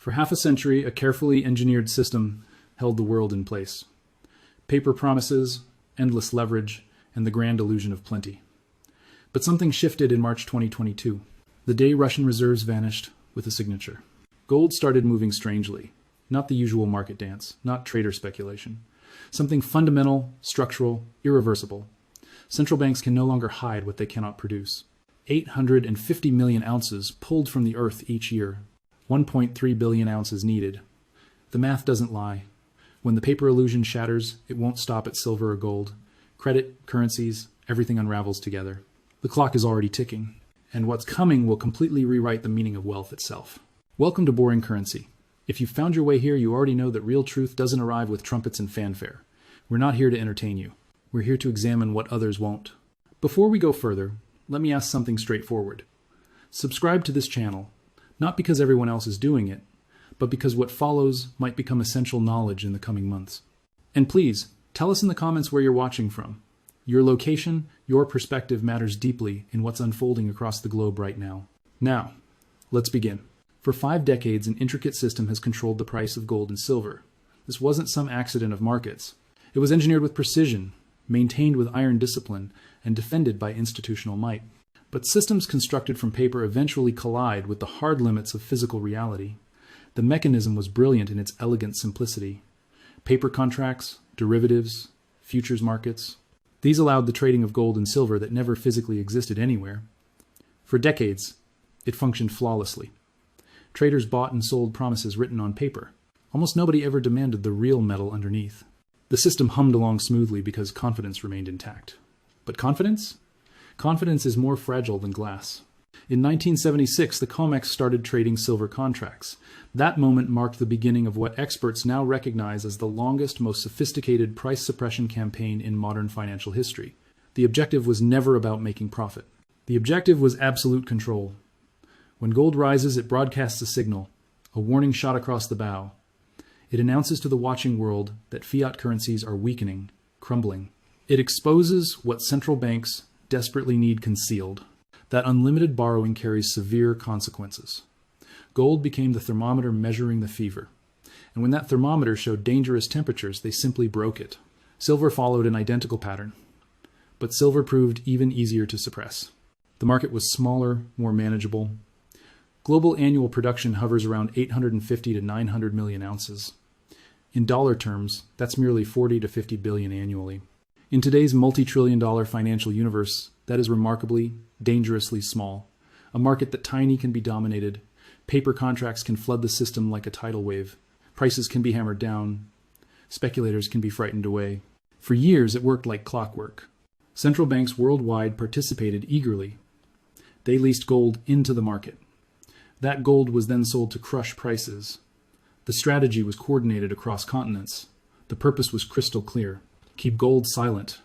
For half a century, a carefully engineered system held the world in place. Paper promises, endless leverage, and the grand illusion of plenty. But something shifted in March 2022, the day Russian reserves vanished with a signature. Gold started moving strangely, not the usual market dance, not trader speculation. Something fundamental, structural, irreversible. Central banks can no longer hide what they cannot produce. 850 million ounces pulled from the earth each year. 1.3 billion ounces needed. The math doesn't lie. When the paper illusion shatters, it won't stop at silver or gold. Credit, currencies, everything unravels together. The clock is already ticking, and what's coming will completely rewrite the meaning of wealth itself. Welcome to Boring Currency. If you've found your way here, you already know that real truth doesn't arrive with trumpets and fanfare. We're not here to entertain you. We're here to examine what others won't. Before we go further, let me ask something straightforward. Subscribe to this channel, not because everyone else is doing it, but because what follows might become essential knowledge in the coming months. And please, tell us in the comments where you're watching from. Your location, your perspective matters deeply in what's unfolding across the globe right now. Now, let's begin. For 5 decades, an intricate system has controlled the price of gold and silver. This wasn't some accident of markets. It was engineered with precision, maintained with iron discipline, and defended by institutional might. But systems constructed from paper eventually collide with the hard limits of physical reality. The mechanism was brilliant in its elegant simplicity. Paper contracts, derivatives, futures markets. These allowed the trading of gold and silver that never physically existed anywhere. For decades, it functioned flawlessly. Traders bought and sold promises written on paper. Almost nobody ever demanded the real metal underneath. The system hummed along smoothly because confidence remained intact. But confidence? Confidence is more fragile than glass. In 1976, the COMEX started trading silver contracts. That moment marked the beginning of what experts now recognize as the longest, most sophisticated price suppression campaign in modern financial history. The objective was never about making profit. The objective was absolute control. When gold rises, it broadcasts a signal, a warning shot across the bow. It announces to the watching world that fiat currencies are weakening, crumbling. It exposes what central banks desperately need concealed, that unlimited borrowing carries severe consequences. Gold became the thermometer measuring the fever, and when that thermometer showed dangerous temperatures, they simply broke it. Silver followed an identical pattern, but silver proved even easier to suppress. The market was smaller, more manageable. Global annual production hovers around 850 to 900 million ounces. In dollar terms, that's merely 40 to 50 billion annually. In today's multi-trillion-dollar financial universe, that is remarkably, dangerously small. A market that tiny can be dominated. Paper contracts can flood the system like a tidal wave. Prices can be hammered down. Speculators can be frightened away. For years, it worked like clockwork. Central banks worldwide participated eagerly. They leased gold into the market. That gold was then sold to crush prices. The strategy was coordinated across continents. The purpose was crystal clear. Keep gold silent.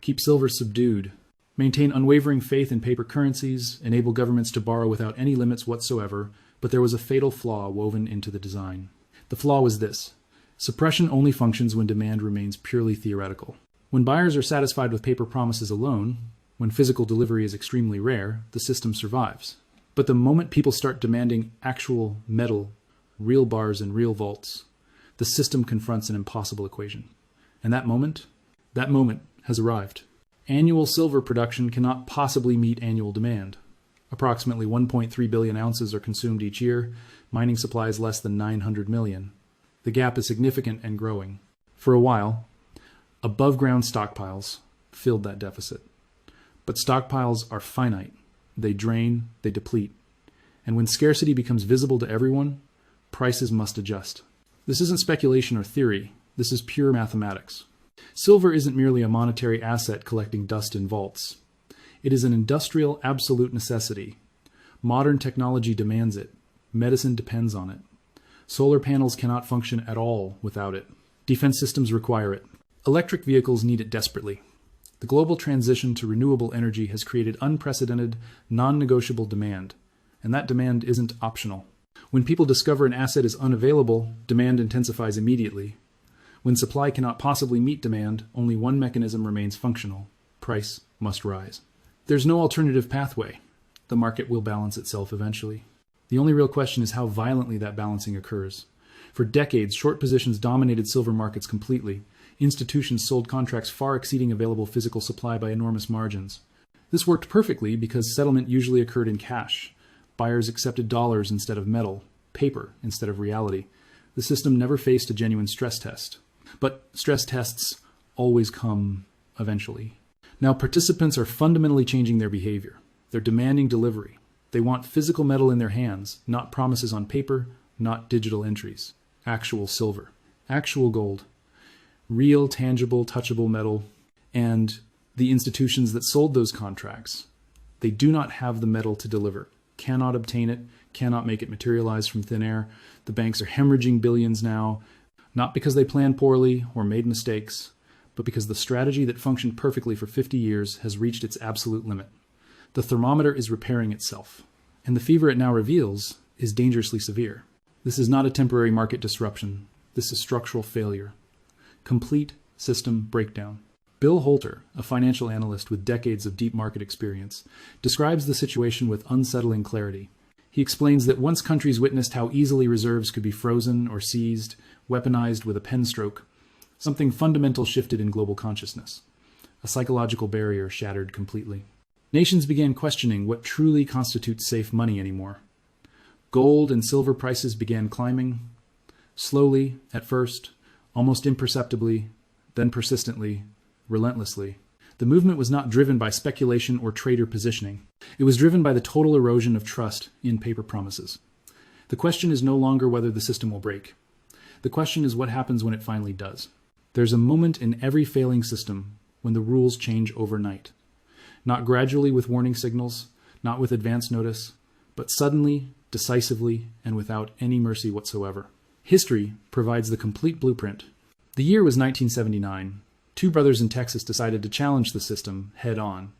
Keep silver subdued. Maintain unwavering faith in paper currencies. Enable governments to borrow without any limits whatsoever. But there was a fatal flaw woven into the design. The flaw was this. Suppression only functions when demand remains purely theoretical. When buyers are satisfied with paper promises alone, when physical delivery is extremely rare, the system survives. But the moment people start demanding actual metal, real bars and real vaults, the system confronts an impossible equation. And that moment has arrived. Annual silver production cannot possibly meet annual demand. Approximately 1.3 billion ounces are consumed each year, mining supplies less than 900 million. The gap is significant and growing. For a while, above-ground stockpiles filled that deficit. But stockpiles are finite. They drain, they deplete. And when scarcity becomes visible to everyone, prices must adjust. This isn't speculation or theory. This is pure mathematics. Silver isn't merely a monetary asset collecting dust in vaults. It is an industrial absolute necessity. Modern technology demands it. Medicine depends on it. Solar panels cannot function at all without it. Defense systems require it. Electric vehicles need it desperately. The global transition to renewable energy has created unprecedented, non-negotiable demand, and that demand isn't optional. When people discover an asset is unavailable, demand intensifies immediately. When supply cannot possibly meet demand, only one mechanism remains functional. Price must rise. There's no alternative pathway. The market will balance itself eventually. The only real question is how violently that balancing occurs. For decades, short positions dominated silver markets completely. Institutions sold contracts far exceeding available physical supply by enormous margins. This worked perfectly because settlement usually occurred in cash. Buyers accepted dollars instead of metal, paper instead of reality. The system never faced a genuine stress test. But stress tests always come eventually. Now, participants are fundamentally changing their behavior. They're demanding delivery. They want physical metal in their hands, not promises on paper, not digital entries. Actual silver, actual gold, real, tangible, touchable metal. And the institutions that sold those contracts, they do not have the metal to deliver, cannot obtain it, cannot make it materialize from thin air. The banks are hemorrhaging billions now, not because they planned poorly or made mistakes, but because the strategy that functioned perfectly for 50 years has reached its absolute limit. The thermometer is repairing itself, and the fever it now reveals is dangerously severe. This is not a temporary market disruption. This is structural failure. Complete system breakdown. Bill Holter, a financial analyst with decades of deep market experience, describes the situation with unsettling clarity. He explains that once countries witnessed how easily reserves could be frozen or seized, weaponized with a pen stroke, something fundamental shifted in global consciousness. A psychological barrier shattered completely. Nations began questioning what truly constitutes safe money anymore. Gold and silver prices began climbing, slowly at first, almost imperceptibly, then persistently, relentlessly. The movement was not driven by speculation or trader positioning. It was driven by the total erosion of trust in paper promises. The question is no longer whether the system will break. The question is what happens when it finally does. There's a moment in every failing system when the rules change overnight. Not gradually with warning signals, not with advance notice, but suddenly, decisively, and without any mercy whatsoever. History provides the complete blueprint. The year was 1979. Two brothers in Texas decided to challenge the system head on.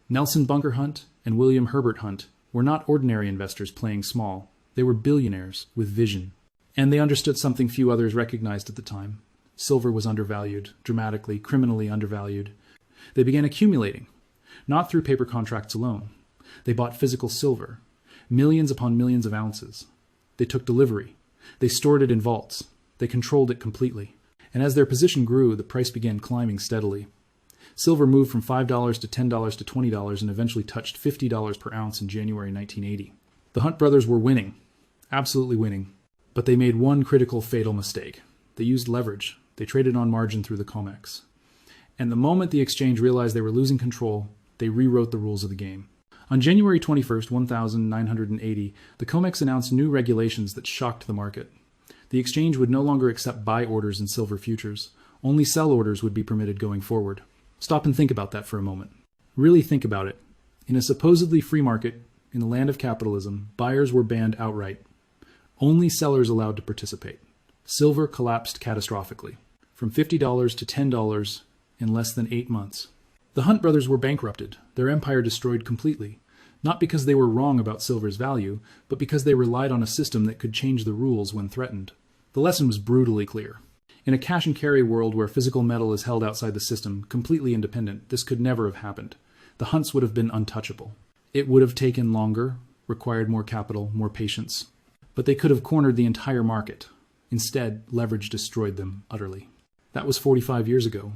Nelson Bunker Hunt and William Herbert Hunt were not ordinary investors playing small. They were billionaires with vision. And they understood something few others recognized at the time. Silver was undervalued, dramatically, criminally undervalued. They began accumulating, not through paper contracts alone. They bought physical silver, millions upon millions of ounces. They took delivery. They stored it in vaults. They controlled it completely. And as their position grew, the price began climbing steadily. Silver moved from $5 to $10 to $20 and eventually touched $50 per ounce in January 1980. The Hunt brothers were winning, absolutely winning. But they made one critical, fatal mistake. They used leverage. They traded on margin through the COMEX. And the moment the exchange realized they were losing control, they rewrote the rules of the game. On January 21st, 1980, the COMEX announced new regulations that shocked the market. The exchange would no longer accept buy orders in silver futures. Only sell orders would be permitted going forward. Stop and think about that for a moment. Really think about it. In a supposedly free market, in the land of capitalism, buyers were banned outright. Only sellers allowed to participate. Silver collapsed catastrophically, from $50 to $10 in less than 8 months. The Hunt brothers were bankrupted, their empire destroyed completely, not because they were wrong about silver's value, but because they relied on a system that could change the rules when threatened. The lesson was brutally clear. In a cash and carry world where physical metal is held outside the system, completely independent, this could never have happened. The Hunts would have been untouchable. It would have taken longer, required more capital, more patience. But they could have cornered the entire market. Instead, leverage destroyed them utterly. That was 45 years ago.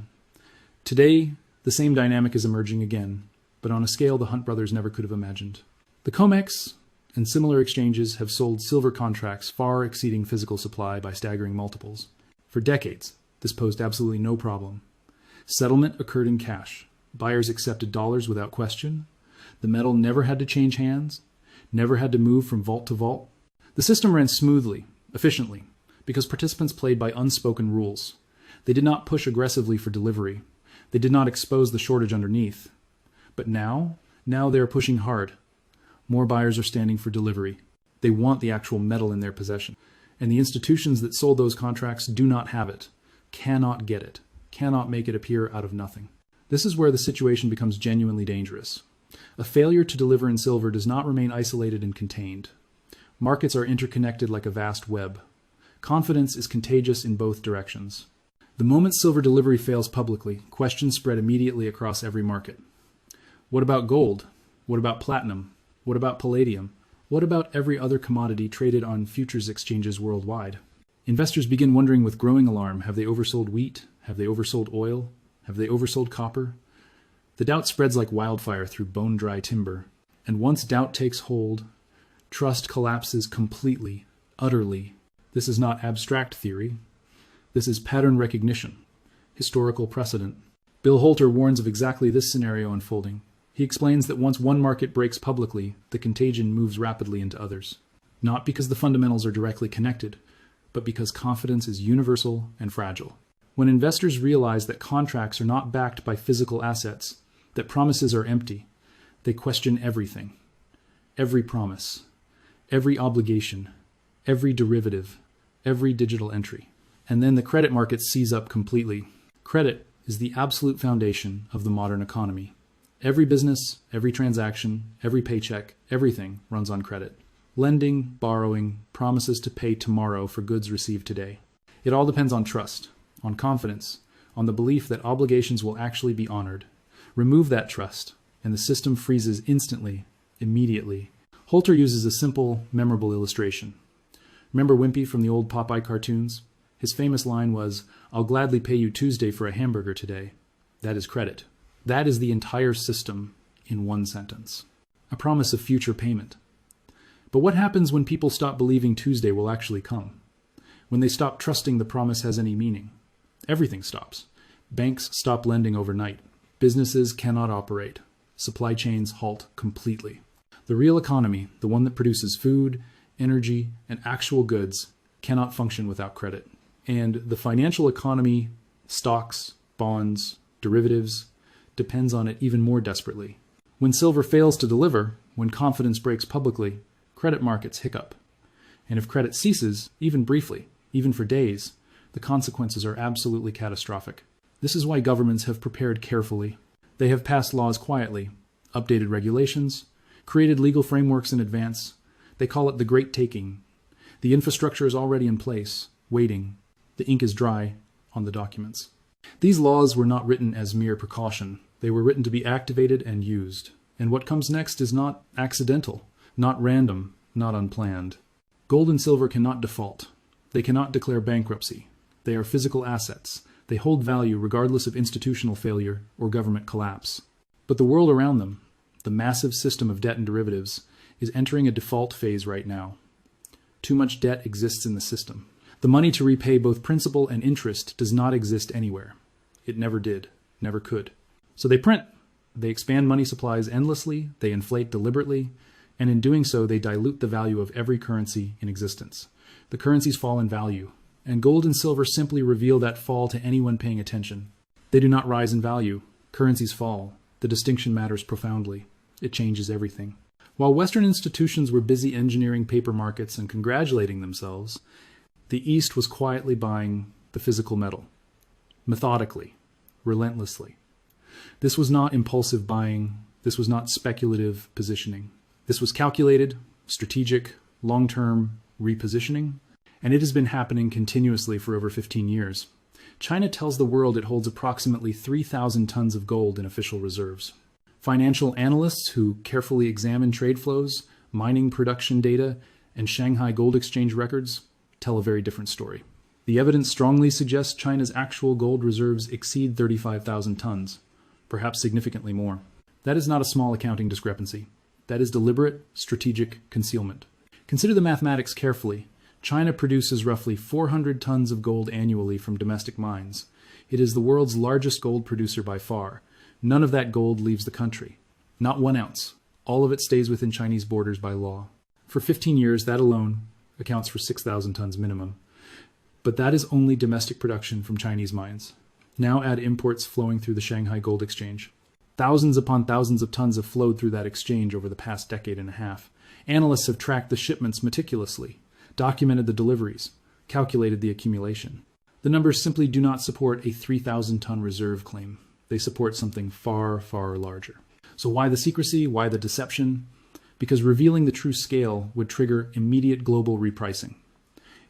Today, the same dynamic is emerging again, but on a scale the Hunt brothers never could have imagined. The COMEX and similar exchanges have sold silver contracts far exceeding physical supply by staggering multiples. For decades, this posed absolutely no problem. Settlement occurred in cash. Buyers accepted dollars without question. The metal never had to change hands, never had to move from vault to vault. The system ran smoothly, efficiently, because participants played by unspoken rules. They did not push aggressively for delivery. They did not expose the shortage underneath. But now they are pushing hard. More buyers are standing for delivery. They want the actual metal in their possession. And the institutions that sold those contracts do not have it, cannot get it, cannot make it appear out of nothing. This is where the situation becomes genuinely dangerous. A failure to deliver in silver does not remain isolated and contained. Markets are interconnected like a vast web. Confidence is contagious in both directions. The moment silver delivery fails publicly, questions spread immediately across every market. What about gold? What about platinum? What about palladium? What about every other commodity traded on futures exchanges worldwide? Investors begin wondering with growing alarm, have they oversold wheat? Have they oversold oil? Have they oversold copper? The doubt spreads like wildfire through bone-dry timber. And once doubt takes hold, trust collapses completely, utterly. This is not abstract theory. This is pattern recognition, historical precedent. Bill Holter warns of exactly this scenario unfolding. He explains that once one market breaks publicly, the contagion moves rapidly into others. Not because the fundamentals are directly connected, but because confidence is universal and fragile. When investors realize that contracts are not backed by physical assets, that promises are empty, they question everything. Every promise, every obligation, every derivative, every digital entry. And then the credit markets seize up completely. Credit is the absolute foundation of the modern economy. Every business, every transaction, every paycheck, everything runs on credit. Lending, borrowing, promises to pay tomorrow for goods received today. It all depends on trust, on confidence, on the belief that obligations will actually be honored. Remove that trust, and the system freezes instantly, immediately. Holter uses a simple, memorable illustration. Remember Wimpy from the old Popeye cartoons? His famous line was, "I'll gladly pay you Tuesday for a hamburger today." That is credit. That is the entire system in one sentence. A promise of future payment. But what happens when people stop believing Tuesday will actually come? When they stop trusting the promise has any meaning? Everything stops. Banks stop lending overnight. Businesses cannot operate. Supply chains halt completely. The real economy, the one that produces food, energy, and actual goods, cannot function without credit. And the financial economy, stocks, bonds, derivatives, depends on it even more desperately. When silver fails to deliver, when confidence breaks publicly, credit markets hiccup. And if credit ceases, even briefly, even for days, the consequences are absolutely catastrophic. This is why governments have prepared carefully. They have passed laws quietly, updated regulations, created legal frameworks in advance. They call it the Great Taking. The infrastructure is already in place, waiting. The ink is dry on the documents. These laws were not written as mere precaution. They were written to be activated and used. And what comes next is not accidental, not random, not unplanned. Gold and silver cannot default. They cannot declare bankruptcy. They are physical assets. They hold value regardless of institutional failure or government collapse. But the world around them, the massive system of debt and derivatives, is entering a default phase right now. Too much debt exists in the system. The money to repay both principal and interest does not exist anywhere. It never did, never could. So they print. They expand money supplies endlessly, they inflate deliberately, and in doing so they dilute the value of every currency in existence. The currencies fall in value, and gold and silver simply reveal that fall to anyone paying attention. They do not rise in value. Currencies fall. The distinction matters profoundly. It changes everything. While Western institutions were busy engineering paper markets and congratulating themselves, the East was quietly buying the physical metal, methodically, relentlessly. This was not impulsive buying. This was not speculative positioning. This was calculated, strategic, long-term repositioning, and it has been happening continuously for over 15 years. China tells the world it holds approximately 3,000 tons of gold in official reserves. Financial analysts who carefully examine trade flows, mining production data, and Shanghai Gold Exchange records tell a very different story. The evidence strongly suggests China's actual gold reserves exceed 35,000 tons, perhaps significantly more. That is not a small accounting discrepancy. That is deliberate, strategic concealment. Consider the mathematics carefully. China produces roughly 400 tons of gold annually from domestic mines. It is the world's largest gold producer by far. None of that gold leaves the country. Not 1 ounce. All of it stays within Chinese borders by law. For 15 years, that alone accounts for 6,000 tons minimum. But that is only domestic production from Chinese mines. Now add imports flowing through the Shanghai Gold Exchange. Thousands upon thousands of tons have flowed through that exchange over the past decade and a half. Analysts have tracked the shipments meticulously, documented the deliveries, calculated the accumulation. The numbers simply do not support a 3,000-ton reserve claim. They support something far, far larger. So why the secrecy? Why the deception? Because revealing the true scale would trigger immediate global repricing.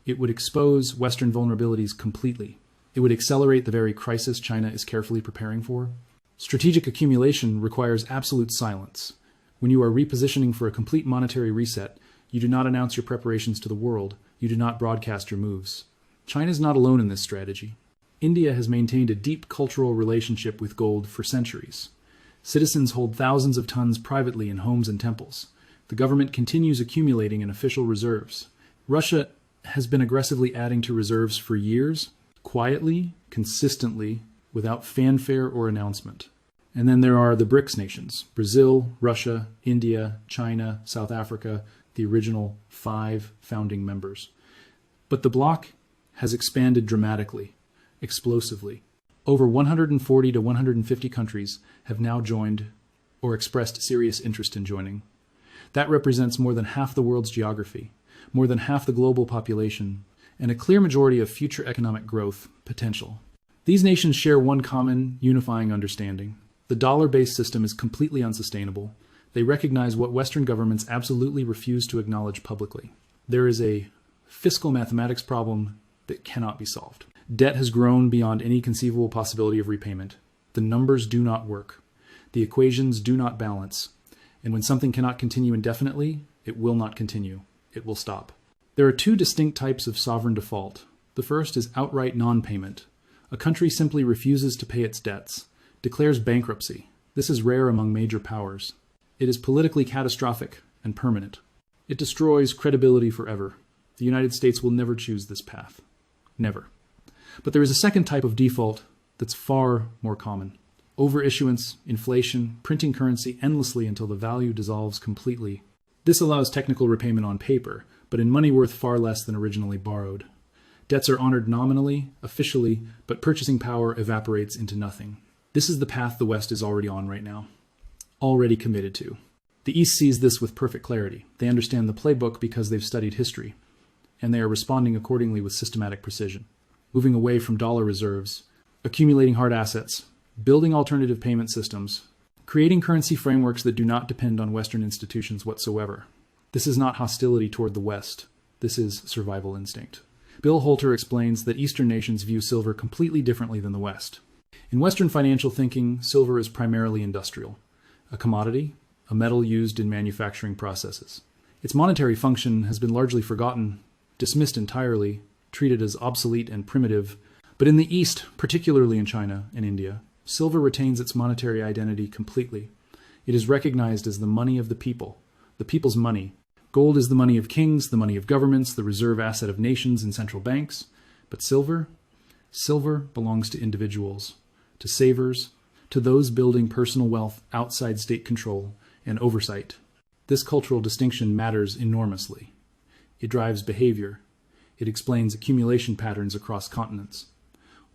It would expose Western vulnerabilities completely. It would accelerate the very crisis China is carefully preparing for. Strategic accumulation requires absolute silence. When you are repositioning for a complete monetary reset, You do not announce your preparations to the world. You do not broadcast your moves. China is not alone in this strategy. India has maintained a deep cultural relationship with gold for centuries. Citizens hold thousands of tons privately in homes and temples. The government continues accumulating in official reserves. Russia has been aggressively adding to reserves for years, quietly, consistently, without fanfare or announcement. And then there are the BRICS nations: Brazil, Russia, India, China, South Africa, the original 5 founding members. But the bloc has expanded dramatically, explosively. Over 140 to 150 countries have now joined or expressed serious interest in joining. That represents more than half the world's geography, more than half the global population, and a clear majority of future economic growth potential. These nations share one common, unifying understanding. The dollar-based system is completely unsustainable. They recognize what Western governments absolutely refuse to acknowledge publicly. There is a fiscal mathematics problem that cannot be solved. Debt has grown beyond any conceivable possibility of repayment. The numbers do not work. The equations do not balance. And when something cannot continue indefinitely, it will not continue. It will stop. There are 2 distinct types of sovereign default. The first is outright non-payment. A country simply refuses to pay its debts, declares bankruptcy. This is rare among major powers. It is politically catastrophic and permanent. It destroys credibility forever. The United States will never choose this path. Never. But there is a second type of default that's far more common. Overissuance, inflation, printing currency endlessly until the value dissolves completely. This allows technical repayment on paper, but in money worth far less than originally borrowed. Debts are honored nominally, officially, but purchasing power evaporates into nothing. This is the path the West is already on right now, already committed to. The East sees this with perfect clarity. They understand the playbook because they've studied history, and they are responding accordingly with systematic precision, moving away from dollar reserves, accumulating hard assets, building alternative payment systems, creating currency frameworks that do not depend on Western institutions whatsoever. This is not hostility toward the West. This is survival instinct. Bill Holter explains that Eastern nations view silver completely differently than the West. In Western financial thinking, silver is primarily industrial, a commodity, a metal used in manufacturing processes. Its monetary function has been largely forgotten, dismissed entirely, treated as obsolete and primitive. But in the East, particularly in China and India, silver retains its monetary identity completely. It is recognized as the money of the people's money. Gold is the money of kings, the money of governments, the reserve asset of nations and central banks. But silver belongs to individuals, to savers, to those building personal wealth outside state control and oversight. This cultural distinction matters enormously. It drives behavior. It explains accumulation patterns across continents.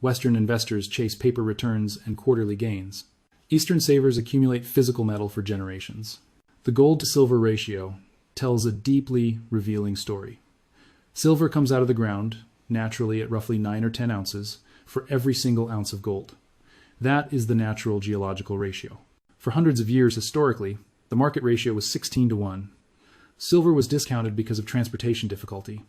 Western investors chase paper returns and quarterly gains. Eastern savers accumulate physical metal for generations. The gold-to-silver ratio tells a deeply revealing story. Silver comes out of the ground, naturally at roughly 9 or 10 ounces, for every single ounce of gold. That is the natural geological ratio. For hundreds of years historically, the market ratio was 16 to 1. Silver was discounted because of transportation difficulty.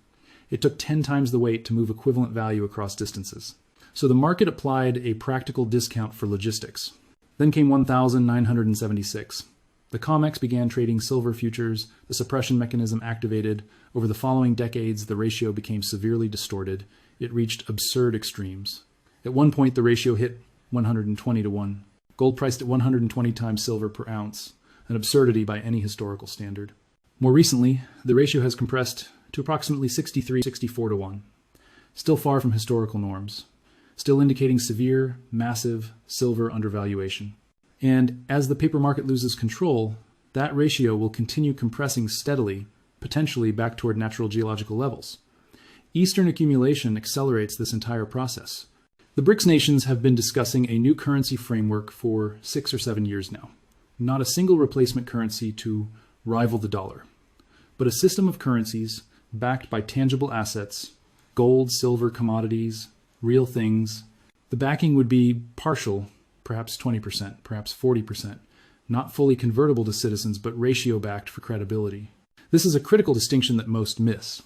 It took 10 times the weight to move equivalent value across distances. So the market applied a practical discount for logistics. Then came 1976. The COMEX began trading silver futures, the suppression mechanism activated. Over the following decades, the ratio became severely distorted. It reached absurd extremes. At one point, the ratio hit 120 to 1. Gold priced at 120 times silver per ounce, an absurdity by any historical standard. More recently, the ratio has compressed to approximately 63, 64 to 1. Still far from historical norms. Still indicating severe, massive silver undervaluation. And as the paper market loses control, that ratio will continue compressing steadily, potentially back toward natural geological levels. Eastern accumulation accelerates this entire process. The BRICS nations have been discussing a new currency framework for 6 or 7 years now. Not a single replacement currency to rival the dollar, but a system of currencies backed by tangible assets, gold, silver, commodities, real things. The backing would be partial, perhaps 20%, perhaps 40%, not fully convertible to citizens, but ratio-backed for credibility. This is a critical distinction that most miss.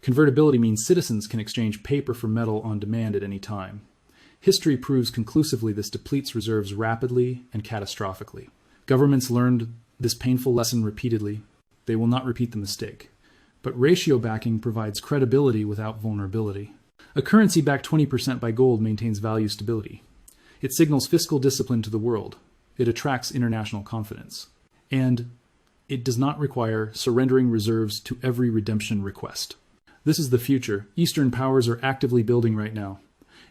Convertibility means citizens can exchange paper for metal on demand at any time. History proves conclusively this depletes reserves rapidly and catastrophically. Governments learned this painful lesson repeatedly. They will not repeat the mistake. But ratio backing provides credibility without vulnerability. A currency backed 20% by gold maintains value stability. It signals fiscal discipline to the world. It attracts international confidence. And it does not require surrendering reserves to every redemption request. This is the future Eastern powers are actively building right now.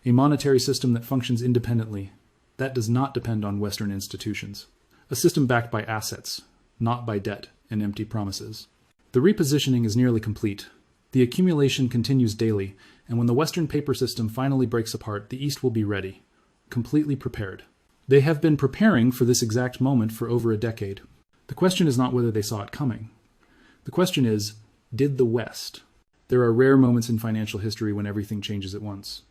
A monetary system that functions independently. That does not depend on Western institutions. A system backed by assets, not by debt and empty promises. The repositioning is nearly complete. The accumulation continues daily, and when the Western paper system finally breaks apart, the East will be ready, completely prepared. They have been preparing for this exact moment for over a decade. The question is not whether they saw it coming. The question is, did the West? There are rare moments in financial history when everything changes at once.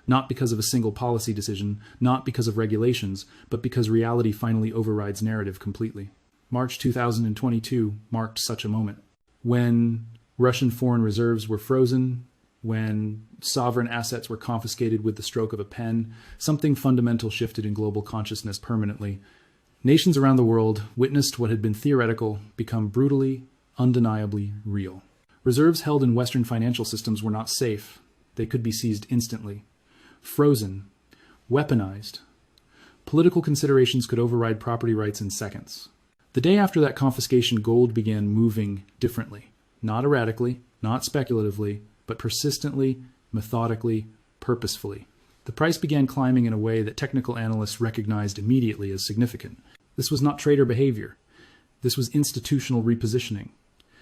Not because of a single policy decision, not because of regulations, but because reality finally overrides narrative completely. March 2022 marked such a moment. When Russian foreign reserves were frozen, when sovereign assets were confiscated with the stroke of a pen, something fundamental shifted in global consciousness permanently. Nations around the world witnessed what had been theoretical become brutally, undeniably real. Reserves held in Western financial systems were not safe. They could be seized instantly. Frozen. Weaponized. Political considerations could override property rights in seconds. The day after that confiscation, gold began moving differently. Not erratically, not speculatively, but persistently, methodically, purposefully. The price began climbing in a way that technical analysts recognized immediately as significant. This was not trader behavior. This was institutional repositioning.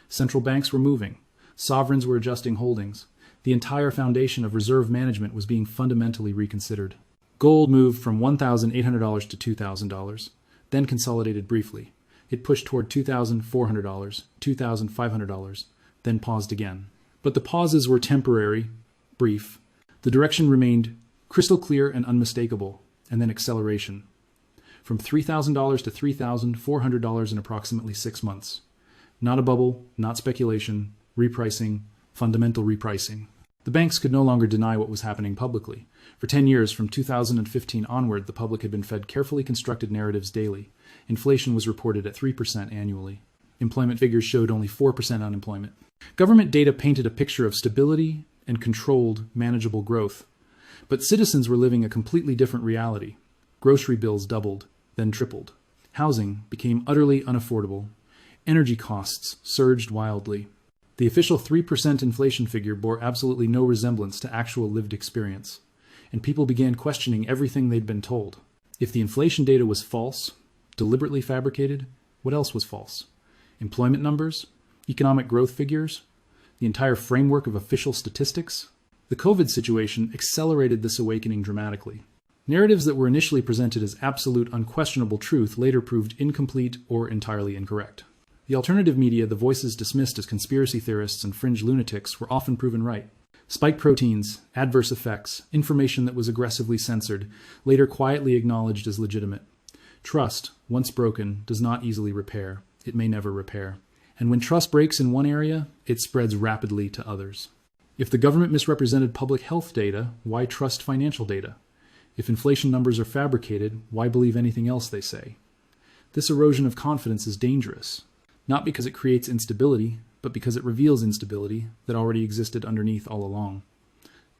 Central banks were moving. Sovereigns were adjusting holdings. The entire foundation of reserve management was being fundamentally reconsidered. Gold moved from $1,800 to $2,000, then consolidated briefly. It pushed toward $2,400, $2,500, then paused again. But the pauses were temporary, brief. The direction remained crystal clear and unmistakable, and then acceleration. From $3,000 to $3,400 in approximately 6 months. Not a bubble, not speculation, repricing, fundamental repricing. The banks could no longer deny what was happening publicly. For 10 years, from 2015 onward, the public had been fed carefully constructed narratives daily. Inflation was reported at 3% annually. Employment figures showed only 4% unemployment. Government data painted a picture of stability and controlled, manageable growth. But citizens were living a completely different reality. Grocery bills doubled, then tripled. Housing became utterly unaffordable. Energy costs surged wildly. The official 3% inflation figure bore absolutely no resemblance to actual lived experience, and people began questioning everything they'd been told. If the inflation data was false, deliberately fabricated, what else was false? Employment numbers? Economic growth figures? The entire framework of official statistics? The COVID situation accelerated this awakening dramatically. Narratives that were initially presented as absolute, unquestionable truth later proved incomplete or entirely incorrect. The alternative media, the voices dismissed as conspiracy theorists and fringe lunatics, were often proven right. Spike proteins, adverse effects, information that was aggressively censored, later quietly acknowledged as legitimate. Trust, once broken, does not easily repair. It may never repair. And when trust breaks in one area, it spreads rapidly to others. If the government misrepresented public health data, why trust financial data? If inflation numbers are fabricated, why believe anything else they say? This erosion of confidence is dangerous. Not because it creates instability, but because it reveals instability that already existed underneath all along.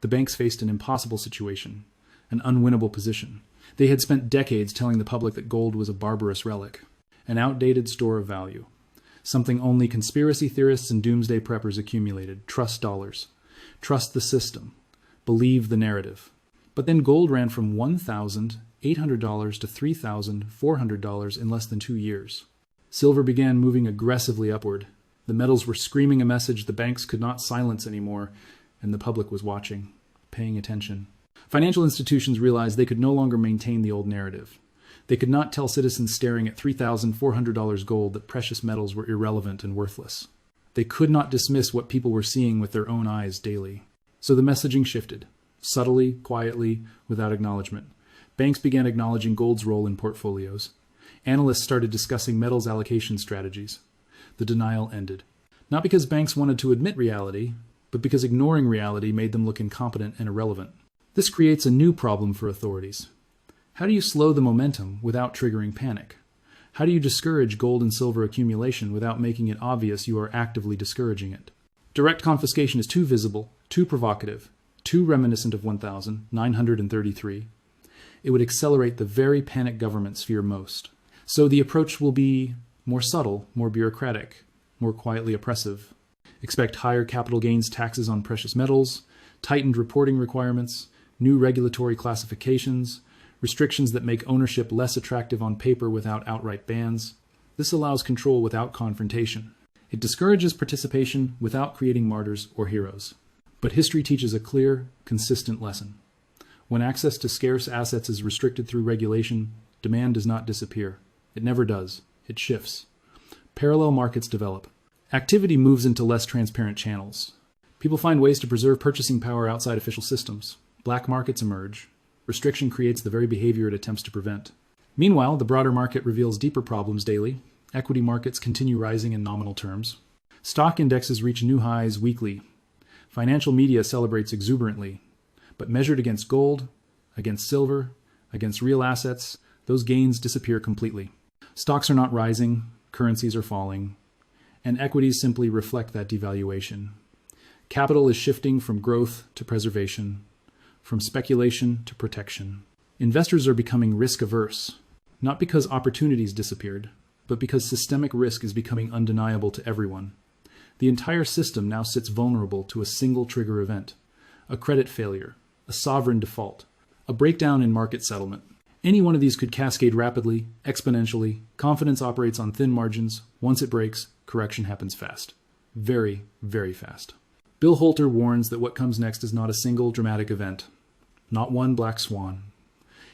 The banks faced an impossible situation, an unwinnable position. They had spent decades telling the public that gold was a barbarous relic, an outdated store of value, something only conspiracy theorists and doomsday preppers accumulated. Trust dollars. Trust the system. Believe the narrative. But then gold ran from $1,800 to $3,400 in less than 2 years. Silver began moving aggressively upward. The metals were screaming a message the banks could not silence anymore, and the public was watching, paying attention. Financial institutions realized they could no longer maintain the old narrative. They could not tell citizens staring at $3,400 gold that precious metals were irrelevant and worthless. They could not dismiss what people were seeing with their own eyes daily. So the messaging shifted, subtly, quietly, without acknowledgement. Banks began acknowledging gold's role in portfolios. Analysts started discussing metals allocation strategies. The denial ended. Not because banks wanted to admit reality, but because ignoring reality made them look incompetent and irrelevant. This creates a new problem for authorities. How do you slow the momentum without triggering panic? How do you discourage gold and silver accumulation without making it obvious you are actively discouraging it? Direct confiscation is too visible, too provocative, too reminiscent of 1933. It would accelerate the very panic governments fear most. So the approach will be more subtle, more bureaucratic, more quietly oppressive. Expect higher capital gains taxes on precious metals, tightened reporting requirements, new regulatory classifications, restrictions that make ownership less attractive on paper without outright bans. This allows control without confrontation. It discourages participation without creating martyrs or heroes. But history teaches a clear, consistent lesson. When access to scarce assets is restricted through regulation, demand does not disappear. It never does. It shifts. Parallel markets develop. Activity moves into less transparent channels. People find ways to preserve purchasing power outside official systems. Black markets emerge. Restriction creates the very behavior it attempts to prevent. Meanwhile, the broader market reveals deeper problems daily. Equity markets continue rising in nominal terms. Stock indexes reach new highs weekly. Financial media celebrates exuberantly. But measured against gold, against silver, against real assets, those gains disappear completely. Stocks are not rising, currencies are falling, and equities simply reflect that devaluation. Capital is shifting from growth to preservation, from speculation to protection. Investors are becoming risk-averse, not because opportunities disappeared, but because systemic risk is becoming undeniable to everyone. The entire system now sits vulnerable to a single trigger event, a credit failure, a sovereign default, a breakdown in market settlement. Any one of these could cascade rapidly, exponentially. Confidence operates on thin margins. Once it breaks, correction happens fast. Very, very fast. Bill Holter warns that what comes next is not a single dramatic event, not one black swan.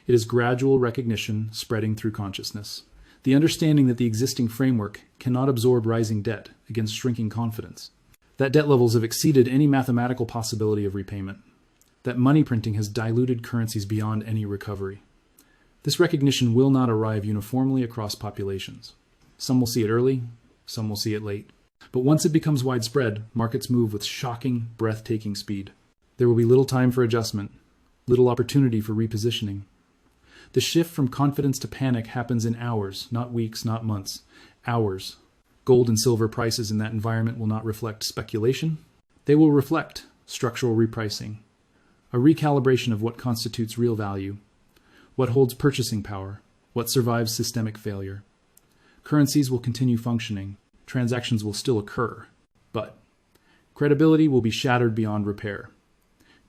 It is gradual recognition spreading through consciousness. The understanding that the existing framework cannot absorb rising debt against shrinking confidence. That debt levels have exceeded any mathematical possibility of repayment. That money printing has diluted currencies beyond any recovery. This recognition will not arrive uniformly across populations. Some will see it early, some will see it late. But once it becomes widespread, markets move with shocking, breathtaking speed. There will be little time for adjustment, little opportunity for repositioning. The shift from confidence to panic happens in hours, not weeks, not months. Hours. Gold and silver prices in that environment will not reflect speculation. They will reflect structural repricing, a recalibration of what constitutes real value, what holds purchasing power, what survives systemic failure. Currencies will continue functioning. Transactions will still occur, but credibility will be shattered beyond repair.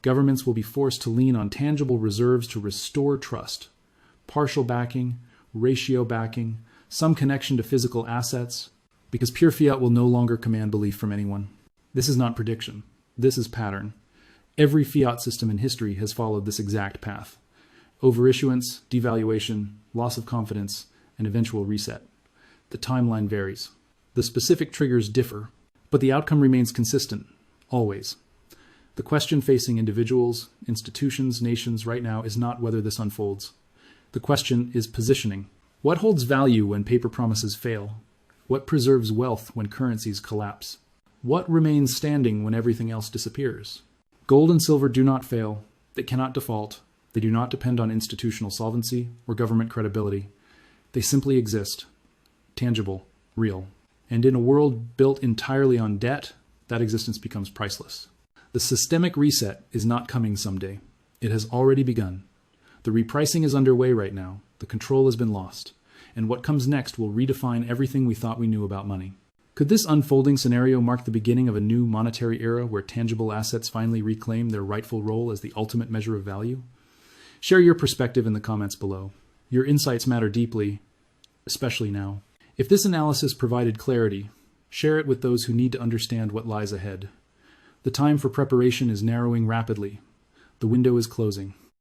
Governments will be forced to lean on tangible reserves to restore trust. Partial backing, ratio backing, some connection to physical assets, because pure fiat will no longer command belief from anyone. This is not prediction. This is pattern. Every fiat system in history has followed this exact path. Overissuance, devaluation, loss of confidence, and eventual reset. The timeline varies. The specific triggers differ, but the outcome remains consistent, always. The question facing individuals, institutions, nations right now is not whether this unfolds. The question is positioning. What holds value when paper promises fail? What preserves wealth when currencies collapse? What remains standing when everything else disappears? Gold and silver do not fail. They cannot default. They do not depend on institutional solvency or government credibility. They simply exist. Tangible, real. And in a world built entirely on debt, that existence becomes priceless. The systemic reset is not coming someday. It has already begun. The repricing is underway right now. The control has been lost. And what comes next will redefine everything we thought we knew about money. Could this unfolding scenario mark the beginning of a new monetary era where tangible assets finally reclaim their rightful role as the ultimate measure of value? Share your perspective in the comments below. Your insights matter deeply, especially now. If this analysis provided clarity, share it with those who need to understand what lies ahead. The time for preparation is narrowing rapidly. The window is closing.